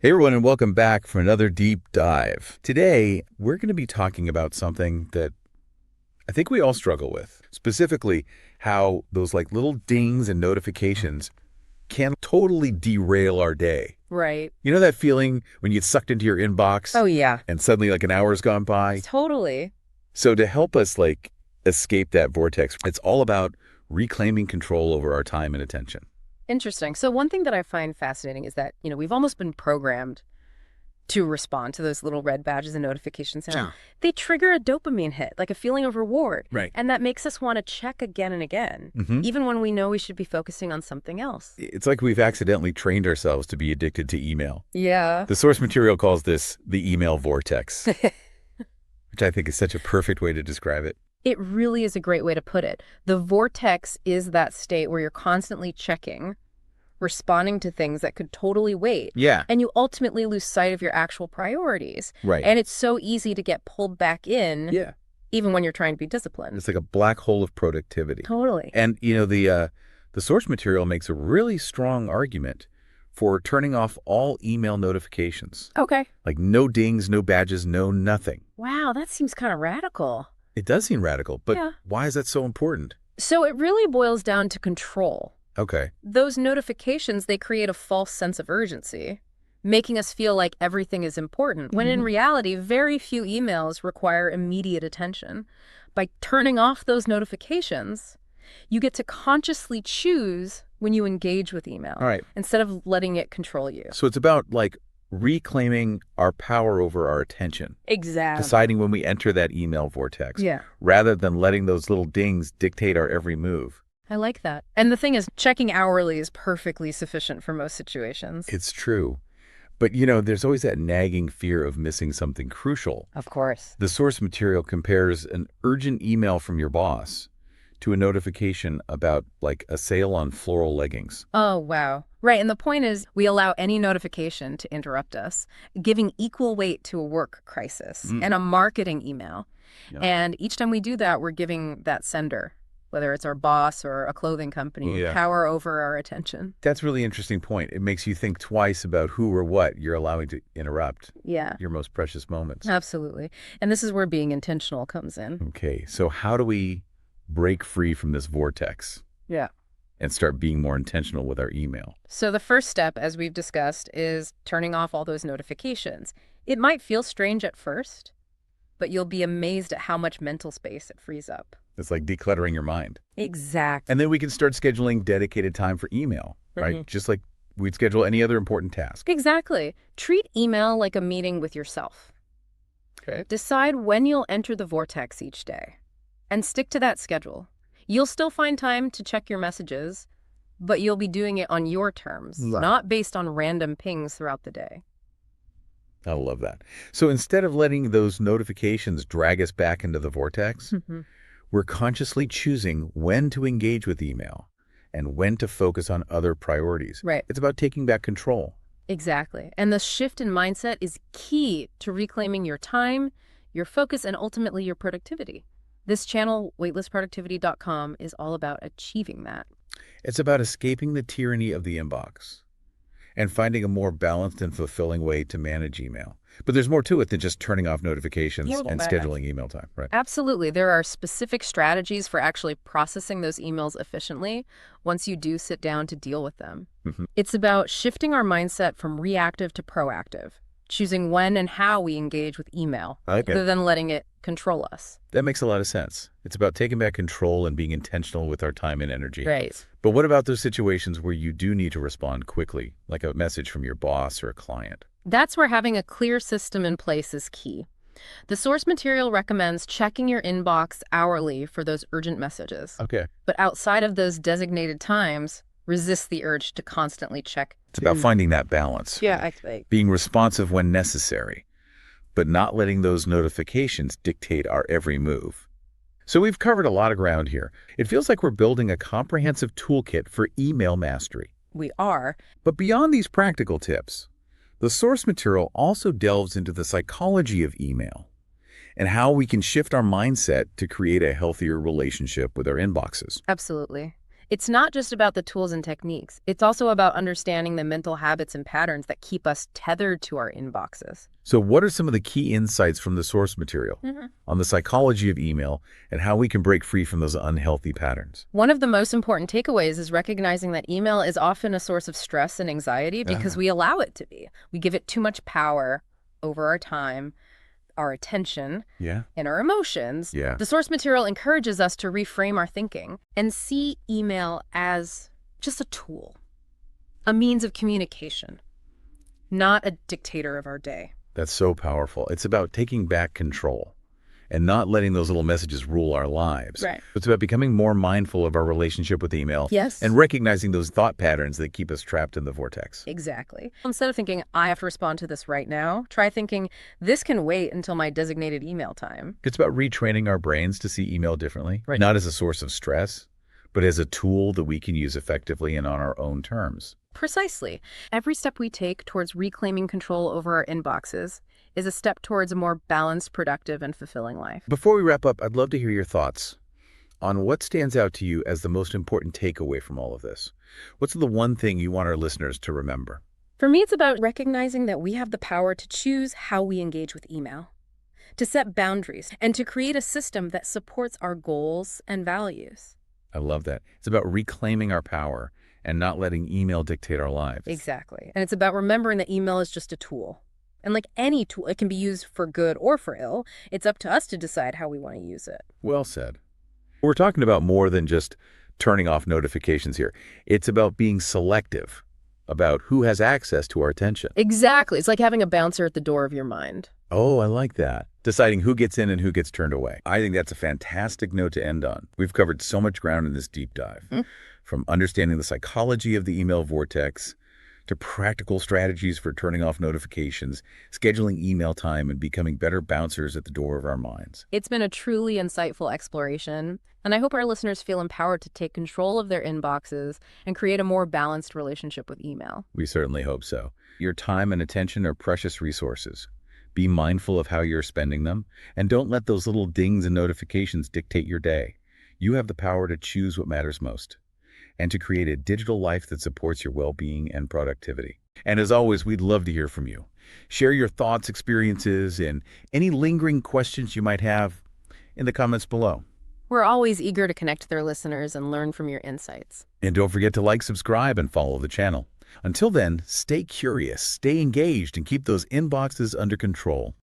Hey everyone, and welcome back for another deep dive. Today, we're going to be talking about something that I think we all struggle with. Specifically, how those little dings and notifications can totally derail our day. Right. You know that feeling when you get sucked into your inbox Oh, yeah. and suddenly an hour's gone by? Totally. So to help us escape that vortex, it's all about reclaiming control over our time and attention. Interesting. So one thing that I find fascinating is that, we've almost been programmed to respond to those little red badges and notifications. And Yeah. they trigger a dopamine hit, like a feeling of reward. Right. And that makes us want to check again and again, even when we know we should be focusing on something else. It's like we've accidentally trained ourselves to be addicted to email. Yeah. The source material calls this the email vortex, which I think is such a perfect way to describe it. It really is a great way to put it. The vortex is that state where you're constantly checking, responding to things that could totally wait. Yeah. And you ultimately lose sight of your actual priorities. Right. And it's so easy to get pulled back in, Yeah. even when you're trying to be disciplined. It's like a black hole of productivity. Totally. And, the source material makes a really strong argument for turning off all email notifications. Okay. Like no dings, no badges, no nothing. Wow, that seems kind of radical. It does seem radical, but Yeah. why is that so important? So it really boils down to control. Okay. Those notifications, they create a false sense of urgency, making us feel like everything is important, when in reality, very few emails require immediate attention. By turning off those notifications, you get to consciously choose when you engage with email, All right. instead of letting it control you. So it's about reclaiming our power over our attention. Exactly. Deciding when we enter that email vortex. Yeah. Rather than letting those little dings dictate our every move. I like that. And the thing is, checking hourly is perfectly sufficient for most situations. It's true. But, there's always that nagging fear of missing something crucial. Of course. The source material compares an urgent email from your boss to a notification about, a sale on floral leggings. Oh, wow. Right. And the point is, we allow any notification to interrupt us, giving equal weight to a work crisis and a marketing email. Yeah. And each time we do that, we're giving that sender, whether it's our boss or a clothing company, Yeah. power over our attention. That's a really interesting point. It makes you think twice about who or what you're allowing to interrupt Yeah, your most precious moments. absolutely. And this is where being intentional comes in. Okay, so how do we break free from this vortex Yeah. and start being more intentional with our email? So the first step, as we've discussed, is turning off all those notifications. It might feel strange at first, but you'll be amazed at how much mental space it frees up. It's like decluttering your mind. Exactly. And then we can start scheduling dedicated time for email, right? Just like we'd schedule any other important task. Exactly. Treat email like a meeting with yourself. Okay. Decide when you'll enter the vortex each day and stick to that schedule. You'll still find time to check your messages, but you'll be doing it on your terms, Right. not based on random pings throughout the day. I love that. So instead of letting those notifications drag us back into the vortex, we're consciously choosing when to engage with email and when to focus on other priorities. Right. It's about taking back control. Exactly. And the shift in mindset is key to reclaiming your time, your focus, and ultimately your productivity. This channel, weightlessproductivity.com, is all about achieving that. It's about escaping the tyranny of the inbox and finding a more balanced and fulfilling way to manage email. But there's more to it than just turning off notifications and scheduling email time, right? Absolutely. There are specific strategies for actually processing those emails efficiently once you do sit down to deal with them. It's about shifting our mindset from reactive to proactive, choosing when and how we engage with email, rather than letting it control us. That makes a lot of sense. It's about taking back control and being intentional with our time and energy. Right. But what about those situations where you do need to respond quickly, like a message from your boss or a client? That's where having a clear system in place is key. The source material recommends checking your inbox hourly for those urgent messages. Okay. But outside of those designated times, resist the urge to constantly check. It's about finding that balance. Yeah, actually. Being responsive when necessary, but not letting those notifications dictate our every move. So we've covered a lot of ground here. It feels like we're building a comprehensive toolkit for email mastery. We are. But beyond these practical tips, the source material also delves into the psychology of email and how we can shift our mindset to create a healthier relationship with our inboxes. Absolutely. It's not just about the tools and techniques. It's also about understanding the mental habits and patterns that keep us tethered to our inboxes. So what are some of the key insights from the source material on the psychology of email and how we can break free from those unhealthy patterns? One of the most important takeaways is recognizing that email is often a source of stress and anxiety because we allow it to be. We give it too much power over our time, our attention, Yeah. and our emotions. Yeah. The source material encourages us to reframe our thinking and see email as just a tool, a means of communication, not a dictator of our day. That's so powerful. It's about taking back control and not letting those little messages rule our lives. Right. It's about becoming more mindful of our relationship with email. Yes. And recognizing those thought patterns that keep us trapped in the vortex. Exactly. Instead of thinking, I have to respond to this right now, try thinking, this can wait until my designated email time. It's about retraining our brains to see email differently, Right. not as a source of stress, but as a tool that we can use effectively and on our own terms. Precisely. Every step we take towards reclaiming control over our inboxes is a step towards a more balanced, productive, and fulfilling life. Before we wrap up, I'd love to hear your thoughts on what stands out to you as the most important takeaway from all of this. What's the one thing you want our listeners to remember? For me, it's about recognizing that we have the power to choose how we engage with email, to set boundaries, and to create a system that supports our goals and values. I love that. It's about reclaiming our power and not letting email dictate our lives. Exactly. And it's about remembering that email is just a tool. And like any tool, it can be used for good or for ill. It's up to us to decide how we want to use it. Well said. We're talking about more than just turning off notifications here. It's about being selective about who has access to our attention. Exactly. It's like having a bouncer at the door of your mind. Oh, I like that. Deciding who gets in and who gets turned away. I think that's a fantastic note to end on. We've covered so much ground in this deep dive, from understanding the psychology of the email vortex to practical strategies for turning off notifications, scheduling email time, and becoming better bouncers at the door of our minds. It's been a truly insightful exploration, and I hope our listeners feel empowered to take control of their inboxes and create a more balanced relationship with email. We certainly hope so. Your time and attention are precious resources. Be mindful of how you're spending them, and don't let those little dings and notifications dictate your day. You have the power to choose what matters most, and to create a digital life that supports your well-being and productivity. And as always, we'd love to hear from you. Share your thoughts, experiences, and any lingering questions you might have in the comments below. We're always eager to connect with our listeners and learn from your insights. And don't forget to like, subscribe, and follow the channel. Until then, stay curious, stay engaged, and keep those inboxes under control.